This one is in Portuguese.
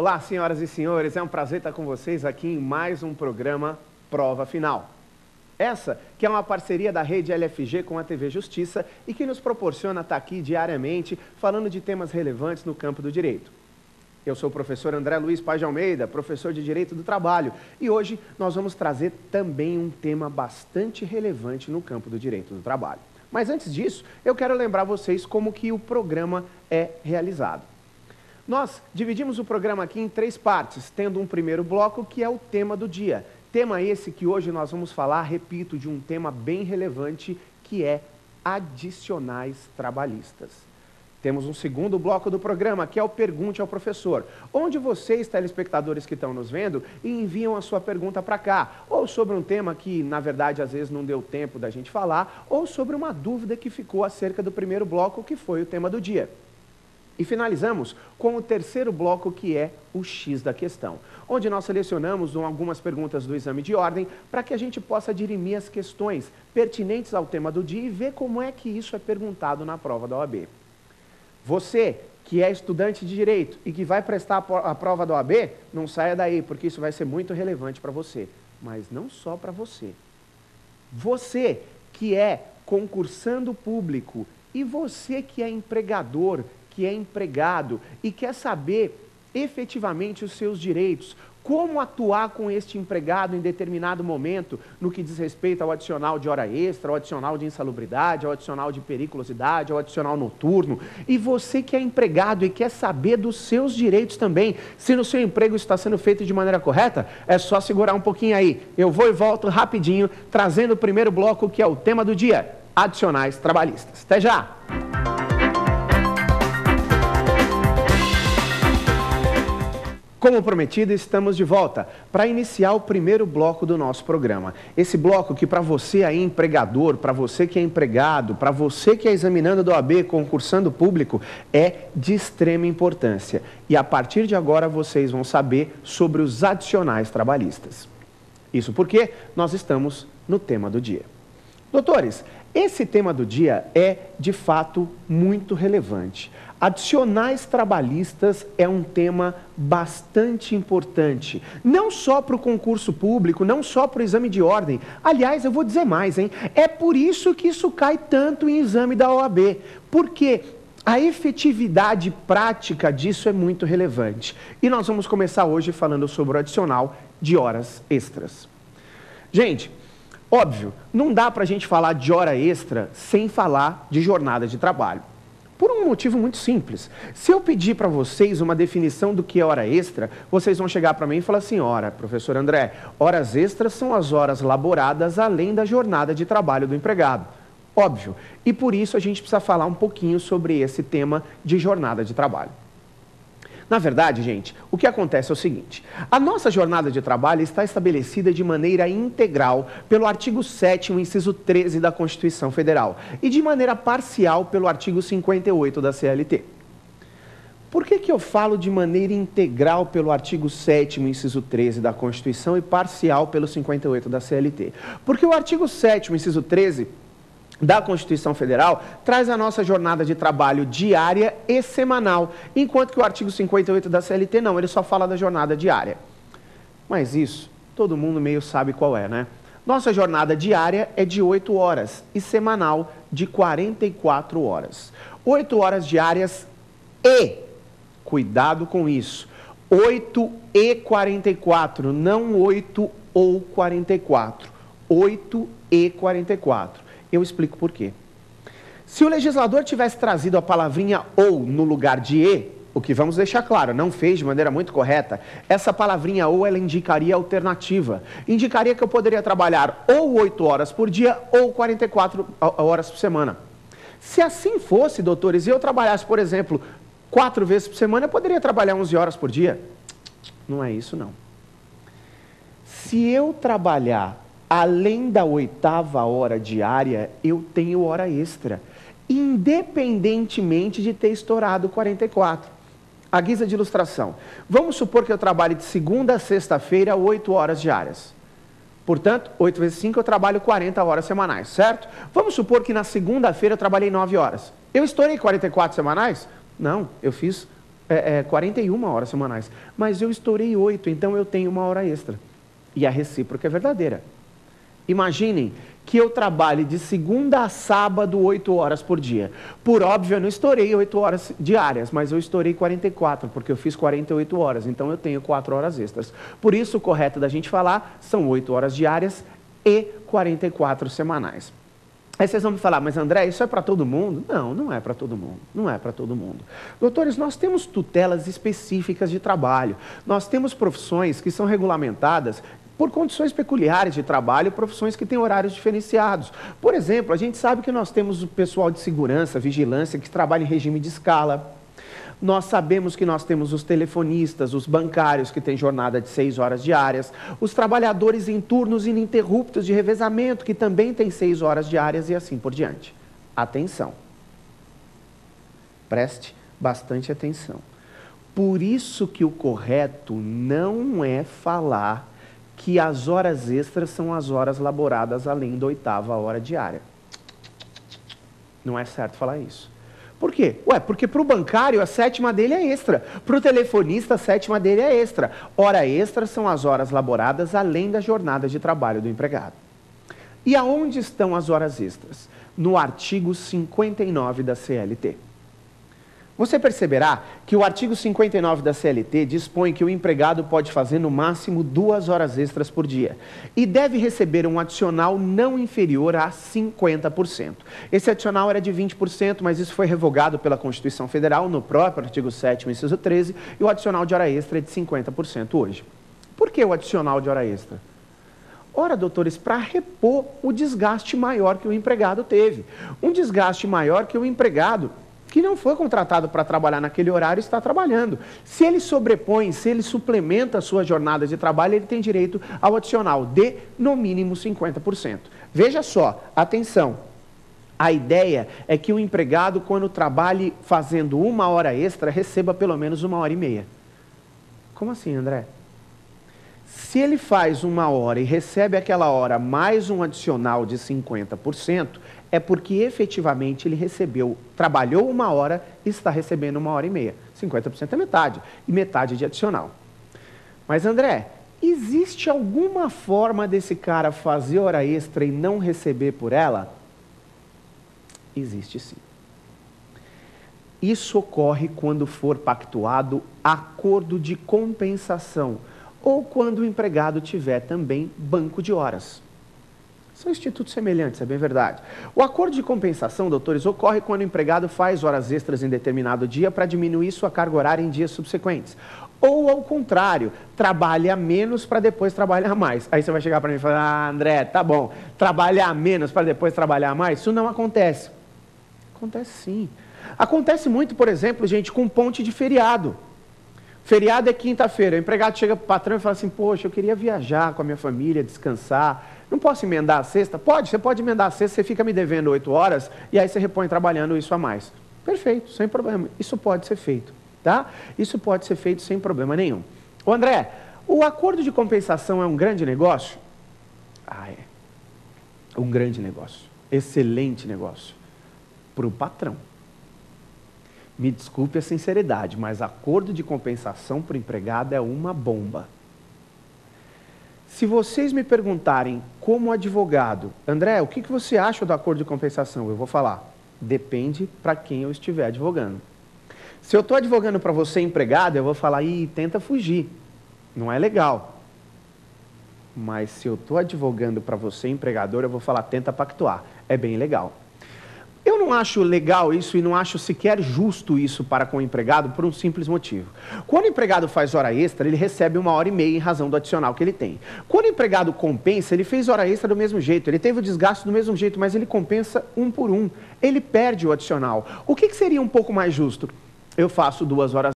Olá, senhoras e senhores, é um prazer estar com vocês aqui em mais um programa Prova Final. Essa que é uma parceria da Rede LFG com a TV Justiça e que nos proporciona estar aqui diariamente falando de temas relevantes no campo do direito. Eu sou o professor André Luiz Paz de Almeida, professor de Direito do Trabalho, e hoje nós vamos trazer também um tema bastante relevante no campo do direito do trabalho. Mas antes disso, eu quero lembrar vocês como que o programa é realizado. Nós dividimos o programa aqui em 3 partes, tendo um primeiro bloco que é o tema do dia. Tema esse que hoje nós vamos falar, repito, de um tema bem relevante que é adicionais trabalhistas. Temos um segundo bloco do programa, que é o Pergunte ao Professor, onde vocês, telespectadores que estão nos vendo, enviam a sua pergunta para cá, ou sobre um tema que, na verdade, às vezes não deu tempo da gente falar, ou sobre uma dúvida que ficou acerca do primeiro bloco, que foi o tema do dia. E finalizamos com o terceiro bloco, que é o X da questão, onde nós selecionamos algumas perguntas do exame de ordem para que a gente possa dirimir as questões pertinentes ao tema do dia e ver como é que isso é perguntado na prova da OAB. Você, que é estudante de Direito e que vai prestar a prova da OAB, não saia daí, porque isso vai ser muito relevante para você. Mas não só para você. Você, que é concursando público, e você que é empregador, que é empregado e quer saber efetivamente os seus direitos, como atuar com este empregado em determinado momento no que diz respeito ao adicional de hora extra, ao adicional de insalubridade, ao adicional de periculosidade, ao adicional noturno. E você que é empregado e quer saber dos seus direitos também, se no seu emprego está sendo feito de maneira correta, é só segurar um pouquinho aí. Eu vou e volto rapidinho, trazendo o primeiro bloco, que é o tema do dia, adicionais trabalhistas. Até já! Como prometido, estamos de volta para iniciar o primeiro bloco do nosso programa. Esse bloco que para você aí empregador, para você que é empregado, para você que é examinando da OAB, concursando público, é de extrema importância. E a partir de agora vocês vão saber sobre os adicionais trabalhistas. Isso porque nós estamos no tema do dia. Doutores, esse tema do dia é, de fato, muito relevante. Adicionais trabalhistas é um tema bastante importante, não só para o concurso público, não só para o exame de ordem. Aliás, eu vou dizer mais, hein? É por isso que isso cai tanto em exame da OAB, porque a efetividade prática disso é muito relevante. E nós vamos começar hoje falando sobre o adicional de horas extras. Gente, óbvio, não dá para a gente falar de hora extra sem falar de jornada de trabalho. Por um motivo muito simples. Se eu pedir para vocês uma definição do que é hora extra, vocês vão chegar para mim e falar assim: ora, professor André, horas extras são as horas laboradas além da jornada de trabalho do empregado. Óbvio. E por isso a gente precisa falar um pouquinho sobre esse tema de jornada de trabalho. Na verdade, gente, o que acontece é o seguinte: a nossa jornada de trabalho está estabelecida de maneira integral pelo artigo 7º, inciso 13 da Constituição Federal e de maneira parcial pelo artigo 58 da CLT. Por que eu falo de maneira integral pelo artigo 7º, inciso 13 da Constituição e parcial pelo 58 da CLT? Porque o artigo 7º, inciso 13 da Constituição Federal traz a nossa jornada de trabalho diária e semanal, enquanto que o artigo 58 da CLT não, ele só fala da jornada diária. Mas isso, todo mundo meio sabe qual é, né? Nossa jornada diária é de 8 horas e semanal de 44 horas. 8 horas diárias e, cuidado com isso, 8 e 44, não 8 ou 44, 8 e 44. Eu explico por quê. Se o legislador tivesse trazido a palavrinha ou no lugar de e, o que vamos deixar claro, não fez de maneira muito correta, essa palavrinha ou ela indicaria alternativa. Indicaria que eu poderia trabalhar ou 8 horas por dia ou 44 horas por semana. Se assim fosse, doutores, e eu trabalhasse, por exemplo, 4 vezes por semana, eu poderia trabalhar 11 horas por dia. Não é isso, não. Se eu trabalhar além da 8ª hora diária, eu tenho hora extra, independentemente de ter estourado 44. A guisa de ilustração, vamos supor que eu trabalhe de segunda a sexta-feira, 8 horas diárias. Portanto, 8 vezes 5 eu trabalho 40 horas semanais, certo? Vamos supor que na segunda-feira eu trabalhei 9 horas. Eu estourei 44 semanais? Não, eu fiz 41 horas semanais, mas eu estourei 8, então eu tenho 1 hora extra. E a recíproca é verdadeira. Imaginem que eu trabalhe de segunda a sábado 8 horas por dia. Por óbvio, eu não estourei 8 horas diárias, mas eu estourei 44, porque eu fiz 48 horas, então eu tenho 4 horas extras. Por isso, o correto da gente falar são 8 horas diárias e 44 semanais. Aí vocês vão me falar, mas André, isso é para todo mundo? Não, não é para todo mundo, não é para todo mundo. Doutores, nós temos tutelas específicas de trabalho, nós temos profissões que são regulamentadas por condições peculiares de trabalho, profissões que têm horários diferenciados. Por exemplo, a gente sabe que nós temos o pessoal de segurança, vigilância, que trabalha em regime de escala. Nós sabemos que nós temos os telefonistas, os bancários que têm jornada de 6 horas diárias, os trabalhadores em turnos ininterruptos de revezamento que também têm 6 horas diárias e assim por diante. Atenção. Preste bastante atenção. Por isso que o correto não é falar que as horas extras são as horas laboradas além da 8ª hora diária. Não é certo falar isso. Por quê? Porque para o bancário a 7ª dele é extra. Para o telefonista a 7ª dele é extra. Hora extra são as horas laboradas além da jornada de trabalho do empregado. E aonde estão as horas extras? No artigo 59 da CLT. Você perceberá que o artigo 59 da CLT dispõe que o empregado pode fazer no máximo 2 horas extras por dia e deve receber um adicional não inferior a 50%. Esse adicional era de 20%, mas isso foi revogado pela Constituição Federal no próprio artigo 7º, inciso 13, e o adicional de hora extra é de 50% hoje. Por que o adicional de hora extra? Ora, doutores, para repor o desgaste maior que o empregado teve. Um desgaste maior que o empregado que não foi contratado para trabalhar naquele horário está trabalhando. Se ele sobrepõe, se ele suplementa a sua jornada de trabalho, ele tem direito ao adicional de, no mínimo, 50%. Veja só, atenção, a ideia é que o empregado, quando trabalhe fazendo 1 hora extra, receba pelo menos 1 hora e meia. Como assim, André? Se ele faz 1 hora e recebe aquela hora mais um adicional de 50%, é porque efetivamente ele trabalhou 1 hora e está recebendo 1 hora e meia. 50% é metade, e metade de adicional. Mas André, existe alguma forma desse cara fazer hora extra e não receber por ela? Existe sim. Isso ocorre quando for pactuado acordo de compensação ou quando o empregado tiver também banco de horas. São institutos semelhantes, é bem verdade. O acordo de compensação, doutores, ocorre quando o empregado faz horas extras em determinado dia para diminuir sua carga horária em dias subsequentes. Ou, ao contrário, trabalha menos para depois trabalhar mais. Aí você vai chegar para mim e falar, ah, André, tá bom, trabalhar menos para depois trabalhar mais? Isso não acontece. Acontece sim. Acontece muito, por exemplo, gente, com ponte de feriado. Feriado é quinta-feira, o empregado chega para o patrão e fala assim, poxa, eu queria viajar com a minha família, descansar, não posso emendar a sexta? Pode, você pode emendar a sexta, você fica me devendo 8 horas e aí você repõe trabalhando isso a mais. Perfeito, sem problema, isso pode ser feito, tá? Isso pode ser feito sem problema nenhum. Ô André, o acordo de compensação é um grande negócio? Ah, é. Um grande negócio, excelente negócio para o patrão. Me desculpe a sinceridade, mas acordo de compensação para o empregado é uma bomba. Se vocês me perguntarem como advogado, André, o que você acha do acordo de compensação? Eu vou falar, depende para quem eu estiver advogando. Se eu estou advogando para você empregado, eu vou falar, tenta fugir, não é legal. Mas se eu estou advogando para você empregador, eu vou falar, tenta pactuar, é bem legal. Eu não acho legal isso e não acho sequer justo isso para com o empregado por um simples motivo. Quando o empregado faz hora extra, ele recebe 1 hora e meia em razão do adicional que ele tem. Quando o empregado compensa, ele fez hora extra do mesmo jeito, ele teve o desgaste do mesmo jeito, mas ele compensa 1 por 1. Ele perde o adicional. O que seria um pouco mais justo? Eu faço 2 horas